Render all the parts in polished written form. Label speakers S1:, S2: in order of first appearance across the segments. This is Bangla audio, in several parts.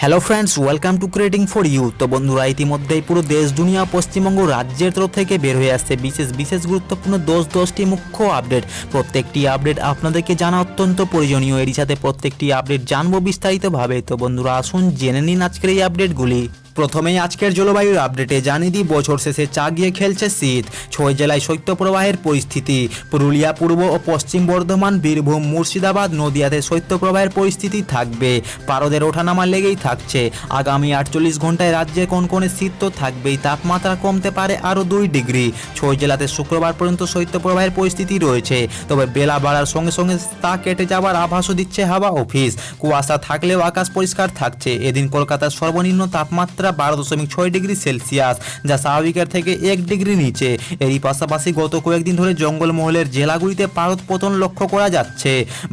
S1: Hello friends, welcome to creating for you. তো বন্ধুরা, ইতিমধ্যেই পুরো দেশ দুনিয়া পশ্চিমবঙ্গ রাজ্যের তরফ থেকে বের হয়ে আসছে বিশেষ গুরুত্বপূর্ণ 10টি মুখ্য আপডেট। প্রত্যেকটি আপডেট আপনাদেরকে জানা অত্যন্ত প্রয়োজনীয়। এরই সাথে প্রত্যেকটি আপডেট জানবো বিস্তারিতভাবে। তো বন্ধুরা, আসুন জেনে নিন আজকের এই আপডেটগুলি। প্রথমেই আজকের জলবায়ুর আপডেটে জানিয়ে দিই, বছর শেষে চা গিয়ে খেলছে শীত। 6 জেলায় শৈত্যপ্রবাহের পরিস্থিতি। পুরুলিয়া, পূর্ব ও পশ্চিম বর্ধমান, বীরভূম, মুর্শিদাবাদ, নদিয়াতে শৈত্যপ্রবাহের পরিস্থিতি থাকবে। পারদের ওঠানামা লেগেই থাকছে। আগামী 48 ঘন্টায় রাজ্যে কনকনে শীত তো থাকবেই, তাপমাত্রা কমতে পারে আরও 2 ডিগ্রি। 6 জেলাতে শুক্রবার পর্যন্ত শৈত্যপ্রবাহের পরিস্থিতি রয়েছে, তবে বেলা বাড়ার সঙ্গে সঙ্গে তা কেটে যাওয়ার আভাসও দিচ্ছে হাওয়া অফিস। কুয়াশা থাকলেও আকাশ পরিষ্কার থাকছে। এদিন কলকাতার সর্বনিম্ন তাপমাত্রা 12.6 ডিগ্রি সেলসিয়াস, যা স্বাভাবিকের থেকে 1 ডিগ্রি নিচে। এরই পাশাপাশি গত কয়েকদিন ধরে জঙ্গলমহলের জেলাগুলিতে পারদ পতন লক্ষ্য করা যাচ্ছে।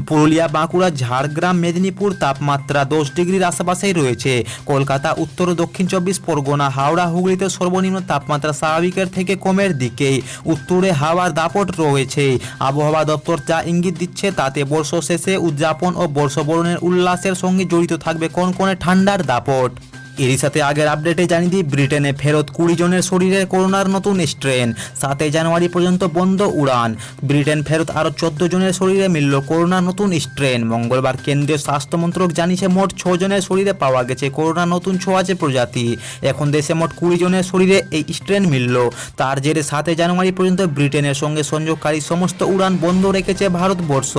S1: পুরুলিয়া, বাঁকুড়া, ঝাড়গ্রাম, মেদিনীপুর তাপমাত্রা 10 ডিগ্রির আশেপাশেই রয়েছে। কলকাতা, উত্তর ও দক্ষিণ 24 পরগনা, হাওড়া, হুগলিতে সর্বনিম্ন তাপমাত্রা স্বাভাবিকের থেকে কমের দিকেই। উত্তরে হাওয়ার দাপট রয়েছে। আবহাওয়া দপ্তর যা ইঙ্গিত দিচ্ছে, তাতে বর্ষ শেষে উদযাপন ও বর্ষবরণের উল্লাসের সঙ্গে জড়িত থাকবে কনকনে ঠান্ডার দাপট। এরই সাথে আগের আপডেটে জানিয়ে দিই, ব্রিটেনে ফেরত 20 জনের শরীরে করোনার নতুন স্ট্রেন। 7 জানুয়ারি পর্যন্ত বন্ধ উড়ান। ব্রিটেন ফেরত আরও 14 জনের শরীরে মিলল করোনার নতুন স্ট্রেন। মঙ্গলবার কেন্দ্রীয় স্বাস্থ্য মন্ত্রক জানিয়েছে, মোট 6 জনের শরীরে পাওয়া গেছে করোনার নতুন ছোঁয়াচে প্রজাতি। এখন দেশে মোট 20 জনের শরীরে এই স্ট্রেন মিলল। তার জেরে 7 জানুয়ারি পর্যন্ত ব্রিটেনের সঙ্গে সংযোগকারী সমস্ত উড়ান বন্ধ রেখেছে ভারতবর্ষ।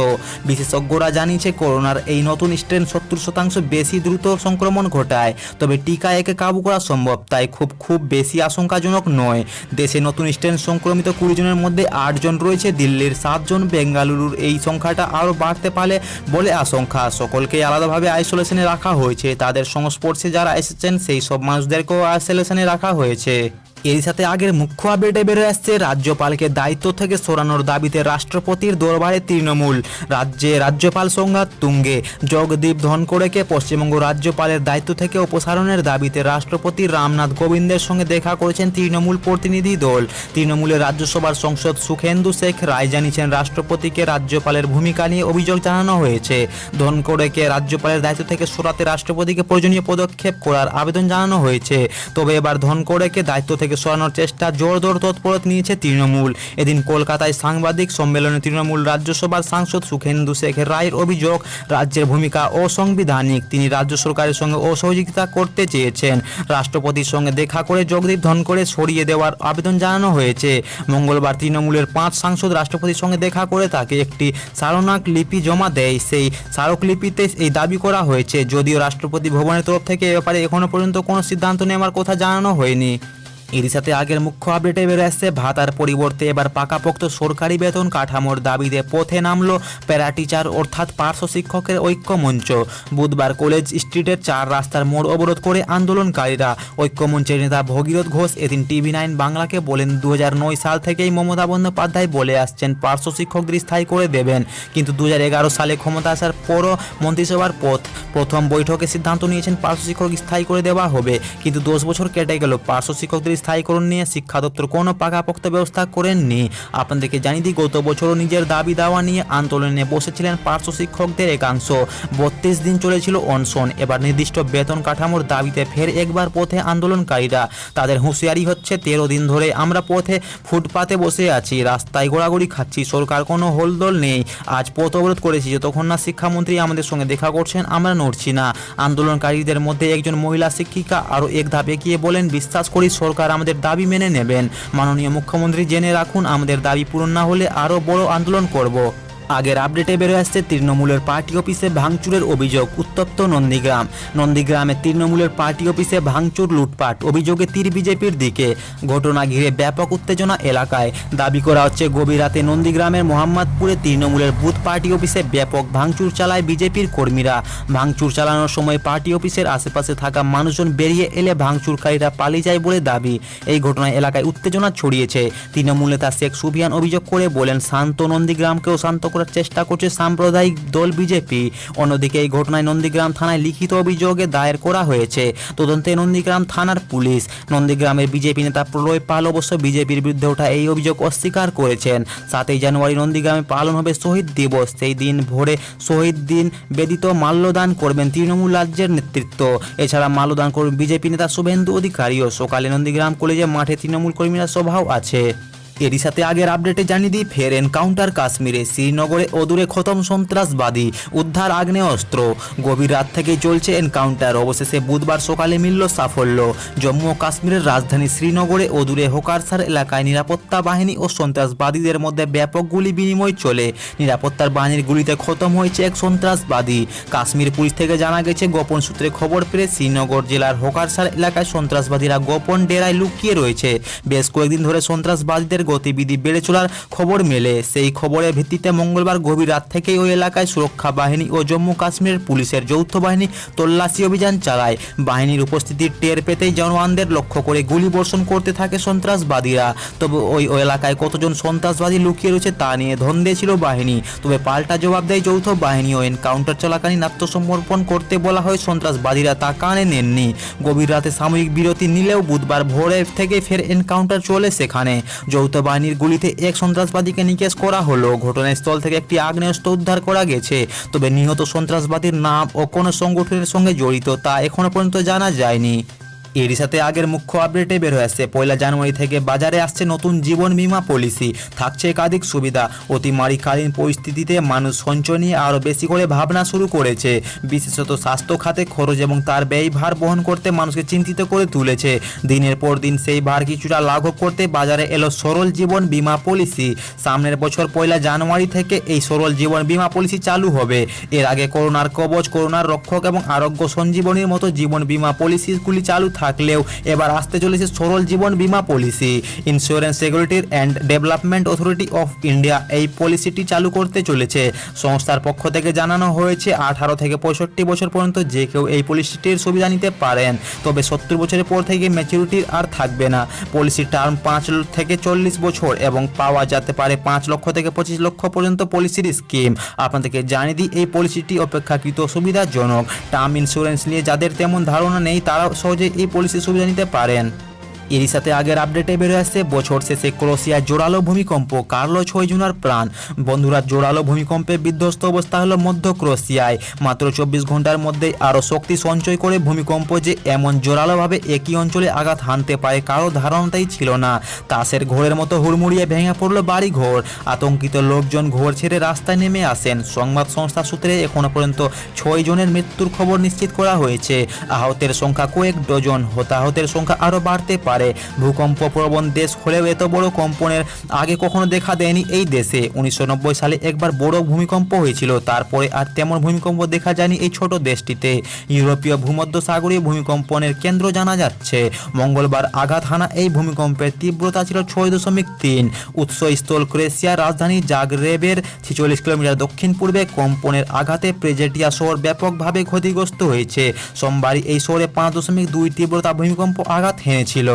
S1: বিশেষজ্ঞরা জানিয়েছে, করোনার এই নতুন স্ট্রেন 70% বেশি দ্রুত সংক্রমণ ঘটায়, তবে টিকা একে কাবু করা সম্ভব, তাই খুব বেশি আশঙ্কাজনক নয়। দেশে নতুন স্ট্রেন সংক্রমিত 20 জনের মধ্যে 8 জন রয়েছে দিল্লির, 7 জন বেঙ্গালুরুর। এই সংখ্যাটা আরও বাড়তে পারে বলে আশঙ্কা। সকলকেই আলাদাভাবে আইসোলেশনে রাখা হয়েছে। তাদের সংস্পর্শে যারা এসেছেন সেই সব মানুষদেরকেও আইসোলেশনে রাখা হয়েছে। এর সাথে আগের মুখ্য আপডেটে বেরোয় আসছে, রাজ্যপালকে দায়িত্ব থেকে সরানোর দাবিতে রাষ্ট্রপতির দরবারে তৃণমূল। রাজ্যে রাজ্যপাল সংঘাত তুঙ্গে। জগদীপ ধনকড়কে পশ্চিমবঙ্গ রাজ্যপালের দায়িত্ব থেকে অপসারণের দাবিতে রাষ্ট্রপতি রামনাথ কোবিন্দের সঙ্গে দেখা করেছেন তৃণমূল প্রতিনিধি দল। তৃণমূলের রাজ্যসভার সাংসদ সুখেন্দু শেখ রায় জানিয়েছেন, রাষ্ট্রপতিকে রাজ্যপালের ভূমিকা নিয়ে অভিযোগ জানানো হয়েছে। ধনকড়কে রাজ্যপালের দায়িত্ব থেকে সরাতে রাষ্ট্রপতিকে প্রয়োজনীয় পদক্ষেপ করার আবেদন জানানো হয়েছে। তবে এবার ধনকড়কে দায়িত্ব থেকে সরানোর চেষ্টা জোরদার তৎপরতা নিয়েছে তৃণমূল। এদিন কলকাতায় সাংবাদিক সম্মেলনে তৃণমূল রাজ্যসভার সাংসদ সুখেন্দু শেখ রায়ের অভিযোগ, রাজ্যের ভূমিকা অসাংবিধানিক। তিনি রাজ্য সরকারের সঙ্গে অসহযোগিতা করতে চেয়েছেন। রাষ্ট্রপতির সঙ্গে দেখা করে জগদীপ ধনকড়কে সরিয়ে দেওয়ার আবেদন জানানো হয়েছে। মঙ্গলবার তৃণমূলের 5 সাংসদ রাষ্ট্রপতির সঙ্গে দেখা করে তাকে একটি স্মারকলিপি জমা দেয়। সেই স্মারকলিপিতে এই দাবি করা হয়েছে, যদিও রাষ্ট্রপতি ভবনের তরফ থেকে এ ব্যাপারে এখনও পর্যন্ত কোনো সিদ্ধান্ত নেওয়ার কথা জানানো হয়নি। এর সাথে আগের মুখ্য আপডেটে বেরো আসছে, ভাতার পরিবর্তে এবার পাকাপোক্ত সরকারি বেতন কাঠামোর দাবিতে পথে নামলো প্যারা টিচার অর্থাৎ পার্শ্ব শিক্ষকের ঐক্য মঞ্চ। বুধবার কলেজ স্ট্রিটের 4 রাস্তার মোড় অবরোধ করে আন্দোলনকারীরা। ঐক্যমঞ্চের নেতা ভগীরথ ঘোষ এদিন TV9 বাংলাকে বলেন, 2009 সাল থেকেই মমতা বন্দ্যোপাধ্যায় বলে আসছেন পার্শ্ব শিক্ষকদের স্থায়ী করে দেবেন, কিন্তু 2011 সালে ক্ষমতা আসার পরও মন্ত্রিসভার প্রথম বৈঠকে সিদ্ধান্ত নিয়েছেন পার্শ্ব শিক্ষক স্থায়ী করে দেওয়া হবে, কিন্তু 10 বছর কেটে গেল পার্শ্ব শিক্ষকদের স্থায়ীকরণ নিয়ে শিক্ষা দপ্তর কোনো পাকাপোক্ত ব্যবস্থা করেননি। আপনাদেরকে জানিয়ে দিই, গত বছরও নিজের দাবি দাওয়া নিয়ে আন্দোলনে বসেছিলেন পার্শ্ব শিক্ষকদের একাংশ। 32 দিন চলেছিল অনশন। এবার নির্দিষ্ট বেতন কাঠামোর দাবিতে ফের একবার পথে আন্দোলনকারীরা। তাদের হুঁশিয়ারি হচ্ছে, 13 দিন ধরে আমরা পথে ফুটপাতে বসে আছি, রাস্তায় গোড়াগড়ি খাচ্ছি, সরকার কোনো হোলদোল নেই। আজ পথ অবরোধ করেছি, যতক্ষণ না শিক্ষামন্ত্রী আমাদের সঙ্গে দেখা করছেন আমরা নড়ছি না। আন্দোলনকারীদের মধ্যে একজন মহিলা শিক্ষিকা আরও এক ধাপ এগিয়ে বলেন, বিশ্বাস করি সরকার আমাদের দাবি মেনে নেবেন। মাননীয় মুখ্যমন্ত্রী, জেনে রাখুন, আমাদের দাবি পূরণ না হলে আরও বড় আন্দোলন করব। আগের আপডেটে বেরোয় আসছে, তৃণমূলের পার্টি অফিসে ভাঙচুরের অভিযোগ। উত্তপ্ত নন্দীগ্রামে তৃণমূলের পার্টি অফিসে ভাঙচুর, লুটপাট। অভিযোগে তীর বিজেপির দিকে। ঘটনা ঘিরে ব্যাপক উত্তেজনা এলাকায়। দাবি করা হচ্ছে, গভীর রাতে নন্দীগ্রামের মোহাম্মদপুরে তৃণমূলের বুথ পার্টি অফিসে ব্যাপক ভাঙচুর চালায় বিজেপির কর্মীরা। ভাঙচুর চালানোর সময় পার্টি অফিসের আশেপাশে থাকা মানুষজন বেরিয়ে এলে ভাঙচুরকারীরা পালিয়ে যায় বলে দাবি। এই ঘটনায় এলাকায় উত্তেজনা ছড়িয়েছে। তৃণমূল নেতা শেখ সুফিয়ান অভিযোগ করে বলেন, শান্ত নন্দীগ্রামকেও শান্ত করার চেষ্টা করছে সাম্প্রদায়িক দল বিজেপি। অন্যদিকে এই ঘটনায় নন্দীগ্রাম থানায় লিখিত অভিযোগে দায়ের করা হয়েছে। তদন্তে নন্দীগ্রাম থানার পুলিশ। নন্দীগ্রামের বিজেপি নেতা প্রলয় পাল অবশ্য বিজেপির বিরুদ্ধে ওঠা এই অভিযোগ অস্বীকার করেছেন। 7ই জানুয়ারি নন্দীগ্রামে পালন হবে শহীদ দিবস। সেই দিন ভোরে শহীদ দিন বেদিত মাল্যদান করবেন তৃণমূল রাজ্যের নেতৃত্ব। এছাড়া মাল্যদান করবেন বিজেপি নেতা শুভেন্দু অধিকারীও। সকালে নন্দীগ্রাম কলেজে মাঠে তৃণমূল কর্মীরা সভাও আছে। এরই সাথে আগের আপডেটে জানিয়ে দিই, ফের এনকাউন্টার কাশ্মীরে। শ্রীনগরে অদূরে খতম সন্ত্রাসবাদী, উদ্ধার আগ্নেয়াস্ত্র। গভীর রাত থেকেই চলছে এনকাউন্টার। অবশেষে বুধবার সকালে মিলল সাফল্য। জম্মু ও কাশ্মীরের রাজধানী শ্রীনগরে অদূরে হোকারসার এলাকায় নিরাপত্তা বাহিনী ও সন্ত্রাসবাদীদের মধ্যে ব্যাপক গুলি বিনিময় চলে। নিরাপত্তার বাহিনীর গুলিতে খতম হয়েছে এক সন্ত্রাসবাদী। কাশ্মীর পুলিশ থেকে জানা গেছে, গোপন সূত্রে খবর পেয়ে শ্রীনগর জেলার হোকারসার এলাকায় সন্ত্রাসবাদীরা গোপন ডেরায় লুকিয়ে রয়েছে। বেশ কয়েকদিন ধরে সন্ত্রাসবাদীদের গতিবিধি বেড়ে চলার খবর মেলে। সেই খবরের ভিত্তিতে মঙ্গলবার গভীর রাত থেকেই ওই এলাকায় সুরক্ষা বাহিনী ও জম্মু কাশ্মীরের পুলিশের যৌথ বাহিনী তল্লাশি অভিযান চালায়। বাহিনীর উপস্থিতির টের পেতেই জওয়ানদের লক্ষ্য করে গুলি বর্ষণ করতে থাকে সন্ত্রাসবাদীরা। তবে ওই এলাকায় কতজন সন্ত্রাসবাদী লুকিয়ে রয়েছে তা নিয়ে ধন্দে ছিল বাহিনী। তবে পাল্টা জবাব দেয় যৌথ বাহিনী। ও এনকাউন্টার চলাকালীন আত্মসমর্পণ করতে বলা হয় সন্ত্রাসবাদীরা তা কানে নেননি। গভীর রাতে সাময়িক বিরতি নিলেও বুধবার ভোরে থেকে ফের এনকাউন্টার চলে সেখানে। যৌথ বাহিনীর গুলিতে এক সন্ত্রাসবাদীকে নিকেশ করা হলো। ঘটনাস্থল থেকে একটি আগ্নেয়াস্ত্র উদ্ধার করা গেছে। তবে নিহত সন্ত্রাসবাদীর নাম ও কোন সংগঠনের সঙ্গে জড়িত তা এখনো পর্যন্ত জানা যায়নি। এরই সাথে আগের মুখ্য আপডেটে বের হয়ে আসছে, 1 জানুয়ারি থেকে বাজারে আসছে নতুন জীবন বীমা পলিসি। থাকছে একাধিক সুবিধা। অতিমারীকালীন পরিস্থিতিতে মানুষ সঞ্চয় নিয়ে আরও বেশি করে ভাবনা শুরু করেছে। বিশেষত স্বাস্থ্য খাতে খরচ এবং তার ব্যয়ভার বহন করতে মানুষকে চিন্তিত করে তুলেছে। দিনের পর দিন সেই ভার কিছুটা লাঘব করতে বাজারে এলো সরল জীবন বীমা পলিসি। সামনের বছর 1 জানুয়ারি থেকে এই সরল জীবন বীমা পলিসি চালু হবে। এর আগে করোনার কবচ, করোনার রক্ষক এবং আরোগ্য সঞ্জীবনীর মতো জীবন বীমা পলিসিগুলি চালু থাকলেও এবার আসতে চলেছে সরল জীবন বীমা policy. Insurance regulatory and development authority of India এই পলিসিটি চালু করতে চলেছে। সংস্থার পক্ষ থেকে জানানো হয়েছে 18 থেকে 65 বছর পর্যন্ত যে কেউ এই পলিসিটির সুবিধা নিতে পারেন। তবে 70 বছরের পর থেকে ম্যাচুরিটির আর থাকবে না। পলিসির টার্ম 5 থেকে 40 বছর এবং পাওয়া যেতে পারে 5 লক্ষ থেকে 25 লক্ষ পর্যন্ত পলিসির স্কিম। আপনাদেরকে জানিয়ে দিই, এই পলিসিটি অপেক্ষাকৃত সুবিধাজনক। টার্ম ইন্স্যুরেন্স নিয়ে যাদের তেমন ধারণা নেই তারা সহজে এই পলিসির সুবিধা নিতে পারেন। এরই সাথে আগের আপডেটে বেরোয় আসছে, বছর শেষে ক্রোয়েশিয়ায় জোরালো ভূমিকম্প, কাটল 6 জনের প্রাণ। বন্ধুরা, জোরালো ভূমিকম্পে বিধ্বস্ত অবস্থা হলো মধ্য ক্রোয়েশিয়ায়। মাত্র 24 ঘন্টার মধ্যেই আরও শক্তি সঞ্চয় করে ভূমিকম্প যে এমন জোরালোভাবে একই অঞ্চলে আঘাত হানতে পারে কারো ধারণাটাই ছিল না। তাসের ঘোরের মতো হুড়মুড়িয়ে ভেঙে পড়ল বাড়ি ঘর। আতঙ্কিত লোকজন ঘর ছেড়ে রাস্তায় নেমে আসেন। সংবাদ সংস্থা সূত্রে এখনো পর্যন্ত 6 জনের মৃত্যুর খবর নিশ্চিত করা হয়েছে। আহতের সংখ্যা কয়েক ডজন। হতাহতের সংখ্যা আরও বাড়তে পারে। ভূকম্প প্রবণ দেশ হলেও এত বড় কম্পনের আগে কখনো দেখা দেয়নি এই দেশে। 1990 সালে একবার বড় ভূমিকম্প হয়েছিল, তারপরে আর তেমন ভূমিকম্প দেখা যায়নি এই ছোট দেশটিতে। ইউরোপীয় ভূমধ্যসাগরীয় ভূমিকম্পনের কেন্দ্র জানা যাচ্ছে। মঙ্গলবার আঘাত হানা এই ভূমিকম্পের তীব্রতা ছিল 6.3। উৎসস্থল ক্রোয়েশিয়ার রাজধানী জাগরেবের 46 কিলোমিটার দক্ষিণ পূর্বে। কম্পনের আঘাতে প্রেজেটিয়া শহর ব্যাপকভাবে ক্ষতিগ্রস্ত হয়েছে। সোমবার এই শহরে 5.2 তীব্রতা ভূমিকম্প আঘাত হেনেছিল।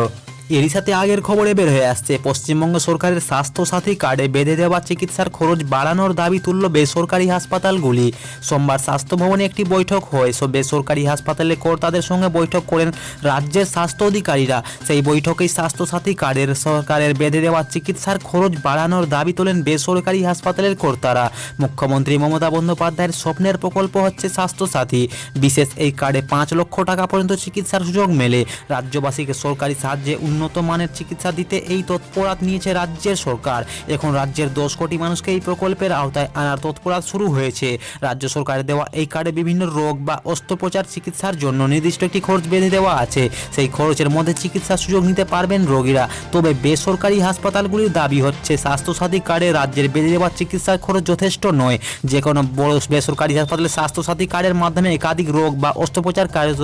S1: এরই সাথে আগের খবরে বের হয়ে আসছে, পশ্চিমবঙ্গ সরকারের স্বাস্থ্যসাথী কার্ডে বেঁধে দেওয়া চিকিৎসার খরচ বাড়ানোর দাবি তুলল বেসরকারি হাসপাতালগুলি। সোমবার স্বাস্থ্য ভবনে একটি বৈঠক হয়। সব বেসরকারি হাসপাতালের কর্তাদের সঙ্গে বৈঠক করেন রাজ্যের স্বাস্থ্য অধিকারীরা। সেই বৈঠকেই স্বাস্থ্যসাথী কার্ডের সরকারের বেঁধে দেওয়া চিকিৎসার খরচ বাড়ানোর দাবি তোলেন বেসরকারি হাসপাতালের কর্তারা। মুখ্যমন্ত্রী মমতা বন্দ্যোপাধ্যায়ের স্বপ্নের প্রকল্প হচ্ছে স্বাস্থ্যসাথী। বিশেষ এই কার্ডে 5 লক্ষ টাকা পর্যন্ত চিকিৎসার সুযোগ মেলে। রাজ্যবাসীকে সরকারি সাহায্যে উন্নত মানের চিকিৎসা দিতে এই তৎপরতা নিয়েছে রাজ্যের সরকার। এখন রাজ্যের 10 কোটি মানুষকে এই প্রকল্পের আওতায় আনার তৎপরতা শুরু হয়েছে। রাজ্য সরকারের দেওয়া এই কার্ডে বিভিন্ন রোগ বা অস্ত্রোপচার চিকিৎসার জন্য নির্দিষ্ট একটি খরচ বেঁধে দেওয়া আছে। সেই খরচের মধ্যে চিকিৎসার সুযোগ নিতে পারবেন রোগীরা। তবে বেসরকারি হাসপাতালগুলির দাবি হচ্ছে, স্বাস্থ্যসাথী কার্ডে রাজ্যের বেঁধে দেওয়া চিকিৎসার খরচ যথেষ্ট নয়। যে কোনো বড় বেসরকারি হাসপাতালে স্বাস্থ্যসাথী কার্ডের মাধ্যমে একাধিক রোগ বা অস্ত্রোপচার কার্য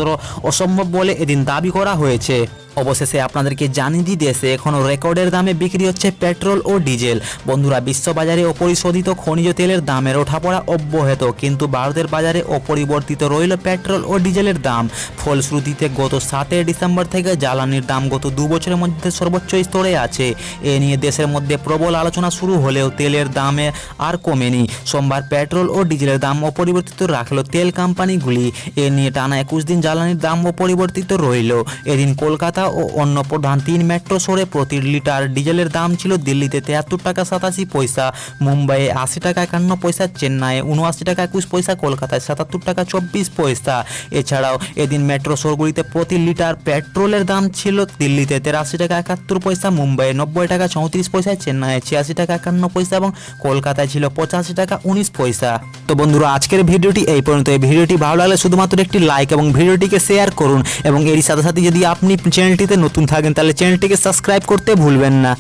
S1: অসম্ভব বলে এদিন দাবি করা হয়েছে। অবশেষে আপনাদেরকে আপনাদেরকে জানিয়ে দিই দেশে এখনও রেকর্ডের দামে বিক্রি হচ্ছে পেট্রোল ও ডিজেল। বন্ধুরা, বিশ্ববাজারে অপরিশোধিত খনিজ তেলের দামের ওঠাপড়া অব্যাহত, কিন্তু ভারতের বাজারে অপরিবর্তিত রইল পেট্রোল ও ডিজেলের দাম। ফলশ্রুতিতে গত 7 ডিসেম্বর থেকে জ্বালানির দাম গত 2 বছরের মধ্যে সর্বোচ্চ স্তরে আছে। এ নিয়ে দেশের মধ্যে প্রবল আলোচনা শুরু হলেও তেলের দামে আর কমেনি। সোমবার পেট্রোল ও ডিজেলের দাম অপরিবর্তিত রাখল তেল কোম্পানিগুলি। এ নিয়ে টানা 21 দিন জ্বালানির দাম অপরিবর্তিত রইল। এদিন কলকাতা ও অন্য প্রধান 3 মেট্রো শহরে প্রতি লিটার ডিজেলের দাম ছিল দিল্লিতে 73 টাকা 87 পয়সা, মুম্বাইয়ে 80 টাকা 51 পয়সা, চেন্নাইয়ে 79 টাকা 21 পয়সা, কলকাতায় 77 টাকা 24 পয়সা। এছাড়াও এদিন মেট্রো শহরগুলিতে প্রতি লিটার পেট্রোলের দাম ছিল দিল্লিতে 83 টাকা 71 পয়সা, মুম্বাইয়ে 90 টাকা 34 পয়সা, চেন্নাইয়ে 86 টাকা 51 পয়সা এবং কলকাতায় ছিল 85 টাকা 19 পয়সা। তো বন্ধুরা, আজকের ভিডিওটি এই পর্যন্ত। এই ভিডিওটি ভালো লাগলে শুধুমাত্র একটি লাইক এবং ভিডিওটিকে শেয়ার করুন, এবং এরই সাথে সাথে যদি আপনি চ্যানেলটিতে নতুন থাকেন তাহলে চ্যানেলটিকে সাবস্ক্রাইব করতে ভুলবেন না।